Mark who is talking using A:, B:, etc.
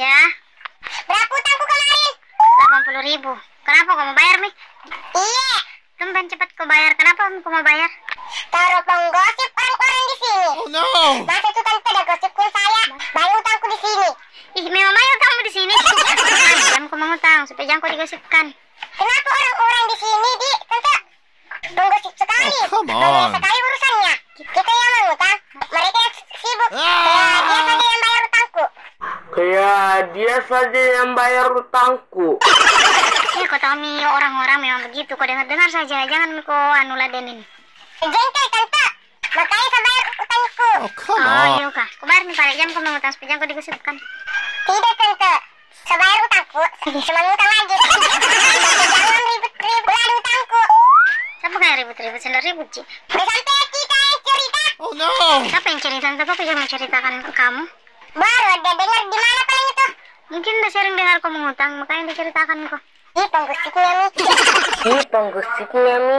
A: Ya,
B: Berapa utangku kemarin?
A: 80.000. Kenapa kau mau bayar, Mi?
B: Iya.
A: Tumben cepat kau bayar. Kenapa kau mau bayar?
B: Taruh penggosip orang-orang di sini.
C: Oh no!
B: Masa itu tante ada gosipin saya. Bayar utangku di sini.
A: Ih, memang bayar kamu di sini. Jam kau mengutang supaya jangan kau digosipkan.
B: Kenapa orang-orang di sini, Di? Tante penggosip sekali.
C: Oh, come on.
B: Banyak sekali urusannya. Kita yang mengutang, mereka yang sibuk.
C: Ah!
B: Dia saja yang bayar utangku.
A: Ya, kau tahu, Mi, orang-orang memang begitu. Kau dengar-dengar saja. Jangan kau ladenin.
B: Jengkel, Tante. Makanya saya bayar utangku.
C: Oh, come
A: Oh,
C: on.
A: iya kah? Kau bayar nih pada jam kau mengutang supaya jangan kau digosipkan.
B: Tidak, Tante. Saya bayar utangku. Cuma ngutang lagi. Jangan ribut-ribut lagi utangku.
A: Siapa kayak ribut-ribut? Sendiri ribut, Ci.
B: Udah sampai kita yang cerita.
C: Oh no!
A: Siapa yang cerita? Tante, yang menceritakan ke kamu?
B: Baru ada dengar di mana paling itu.
A: Mungkin udah sering dengar kau mengutang, makanya diceritakan kok.
B: Ih, penggosipnya, Mi.